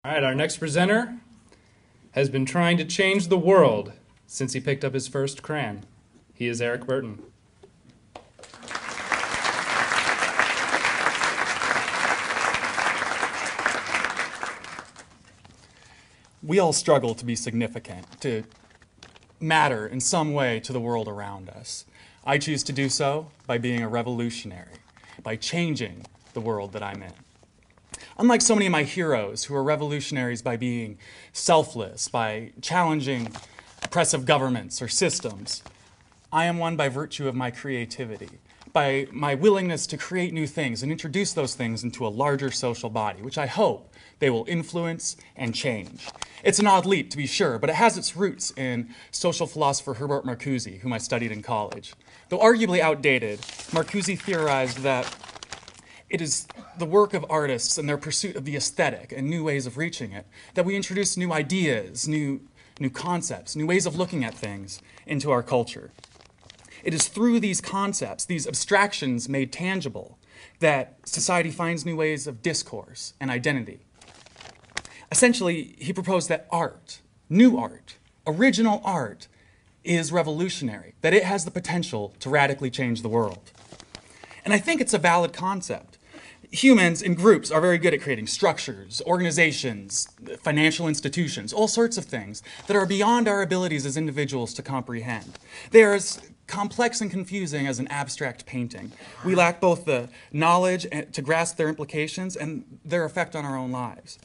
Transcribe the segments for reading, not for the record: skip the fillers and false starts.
All right, our next presenter has been trying to change the world since he picked up his first crayon. He is Eric Burton. We all struggle to be significant, to matter in some way to the world around us. I choose to do so by being a revolutionary, by changing the world that I'm in. Unlike so many of my heroes who are revolutionaries by being selfless, by challenging oppressive governments or systems, I am one by virtue of my creativity, by my willingness to create new things and introduce those things into a larger social body, which I hope they will influence and change. It's an odd leap, to be sure, but it has its roots in social philosopher Herbert Marcuse, whom I studied in college. Though arguably outdated, Marcuse theorized that it is the work of artists and their pursuit of the aesthetic and new ways of reaching it that we introduce new ideas, new concepts, new ways of looking at things into our culture. It is through these concepts, these abstractions made tangible, that society finds new ways of discourse and identity. Essentially, he proposed that art, new art, original art, is revolutionary, that it has the potential to radically change the world. And I think it's a valid concept. Humans in groups are very good at creating structures, organizations, financial institutions, all sorts of things that are beyond our abilities as individuals to comprehend. They are as complex and confusing as an abstract painting. We lack both the knowledge to grasp their implications and their effect on our own lives.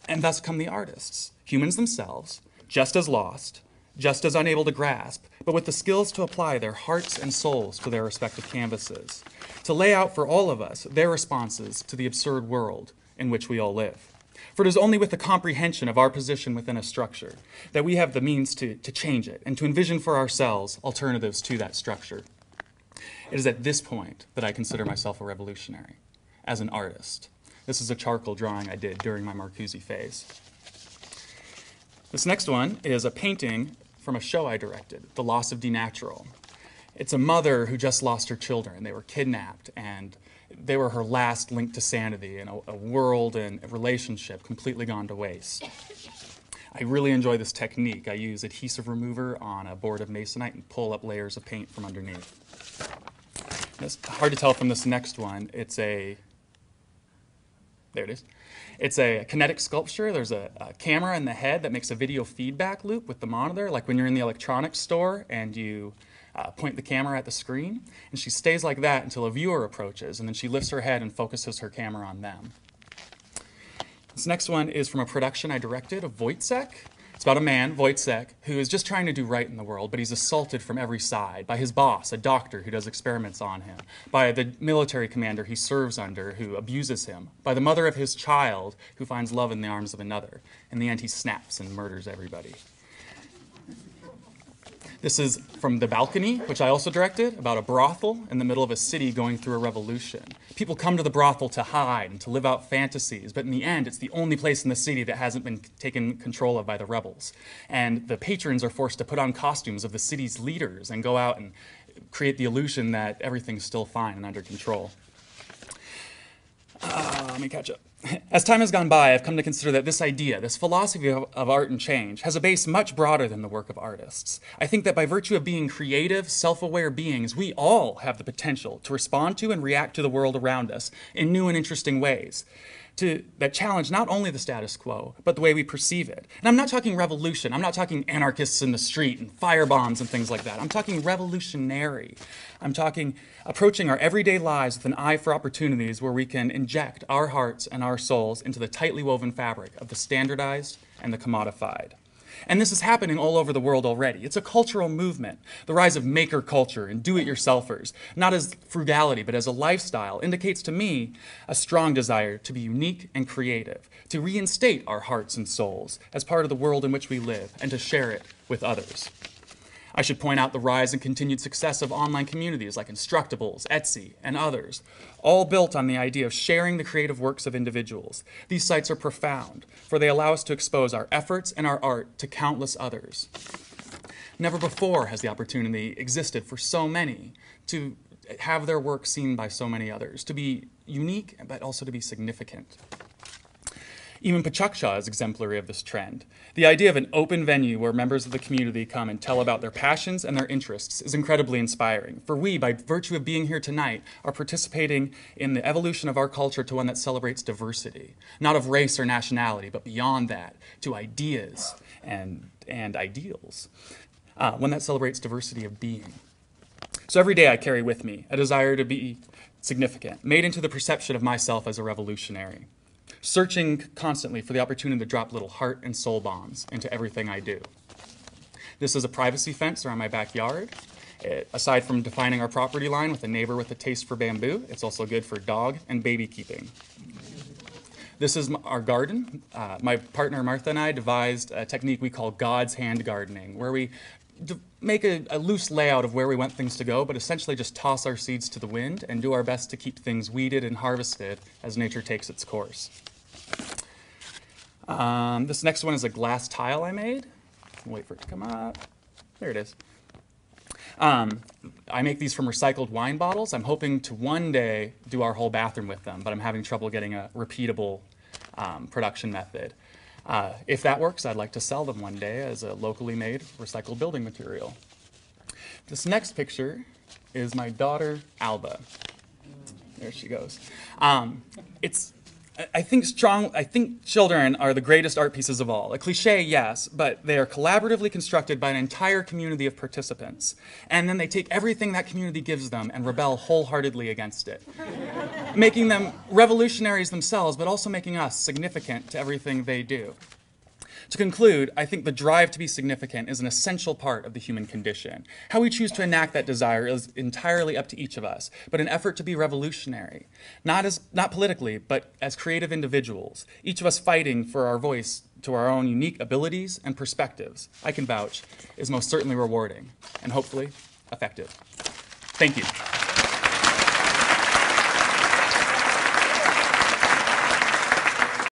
And thus come the artists, humans themselves, just as lost, just as unable to grasp, but with the skills to apply their hearts and souls to their respective canvases, to lay out for all of us their responses to the absurd world in which we all live. For it is only with the comprehension of our position within a structure that we have the means to change it and to envision for ourselves alternatives to that structure. It is at this point that I consider myself a revolutionary, as an artist. This is a charcoal drawing I did during my Marcuse phase. This next one is a painting from a show I directed, The Loss of D-Natural. It's a mother who just lost her children. They were kidnapped, and they were her last link to sanity in a world and a relationship completely gone to waste. I really enjoy this technique. I use adhesive remover on a board of masonite and pull up layers of paint from underneath. It's hard to tell from this next one. There it is. It's a kinetic sculpture. There's a camera in the head that makes a video feedback loop with the monitor, like when you're in the electronics store and you point the camera at the screen. And she stays like that until a viewer approaches, and then she lifts her head and focuses her camera on them. This next one is from a production I directed of Wojciech. It's about a man, Wojciech, who is just trying to do right in the world, but he's assaulted from every side by his boss, a doctor who does experiments on him, by the military commander he serves under who abuses him, by the mother of his child who finds love in the arms of another. In the end, he snaps and murders everybody. This is from The Balcony, which I also directed, about a brothel in the middle of a city going through a revolution. People come to the brothel to hide and to live out fantasies, but in the end, it's the only place in the city that hasn't been taken control of by the rebels. And the patrons are forced to put on costumes of the city's leaders and go out and create the illusion that everything's still fine and under control. Let me catch up. As time has gone by, I've come to consider that this idea, this philosophy of art and change, has a base much broader than the work of artists. I think that by virtue of being creative, self-aware beings, we all have the potential to respond to and react to the world around us in new and interesting ways that challenge not only the status quo, but the way we perceive it. And I'm not talking revolution. I'm not talking anarchists in the street and firebombs and things like that. I'm talking revolutionary. I'm talking approaching our everyday lives with an eye for opportunities where we can inject our hearts and our souls into the tightly woven fabric of the standardized and the commodified. And this is happening all over the world already. It's a cultural movement. The rise of maker culture and do-it-yourselfers, not as frugality, but as a lifestyle, indicates to me a strong desire to be unique and creative, to reinstate our hearts and souls as part of the world in which we live, and to share it with others. I should point out the rise and continued success of online communities like Instructables, Etsy, and others, all built on the idea of sharing the creative works of individuals. These sites are profound, for they allow us to expose our efforts and our art to countless others. Never before has the opportunity existed for so many to have their work seen by so many others, to be unique, but also to be significant. Even Pachaksha is exemplary of this trend. The idea of an open venue where members of the community come and tell about their passions and their interests is incredibly inspiring. For we, by virtue of being here tonight, are participating in the evolution of our culture to one that celebrates diversity, not of race or nationality, but beyond that, to ideas and ideals. One that celebrates diversity of being. So every day I carry with me a desire to be significant, made into the perception of myself as a revolutionary, searching constantly for the opportunity to drop little heart and soul bombs into everything I do. This is a privacy fence around my backyard. Aside from defining our property line with a neighbor with a taste for bamboo, it's also good for dog and baby keeping. This is our garden. My partner Martha and I devised a technique we call God's hand gardening, where we make a loose layout of where we want things to go, but essentially just toss our seeds to the wind and do our best to keep things weeded and harvested as nature takes its course. This next one is a glass tile I made. Wait for it to come up. There it is. I make these from recycled wine bottles. I'm hoping to one day do our whole bathroom with them, but I'm having trouble getting a repeatable production method. If that works, I'd like to sell them one day as a locally made recycled building material. This next picture is my daughter, Alba. There she goes. I think children are the greatest art pieces of all. A cliche, yes, but they are collaboratively constructed by an entire community of participants. And then they take everything that community gives them and rebel wholeheartedly against it, making them revolutionaries themselves, but also making us significant to everything they do. To conclude, I think the drive to be significant is an essential part of the human condition. How we choose to enact that desire is entirely up to each of us, but an effort to be revolutionary, not politically, but as creative individuals, each of us fighting for our voice to our own unique abilities and perspectives, I can vouch, is most certainly rewarding and hopefully effective. Thank you.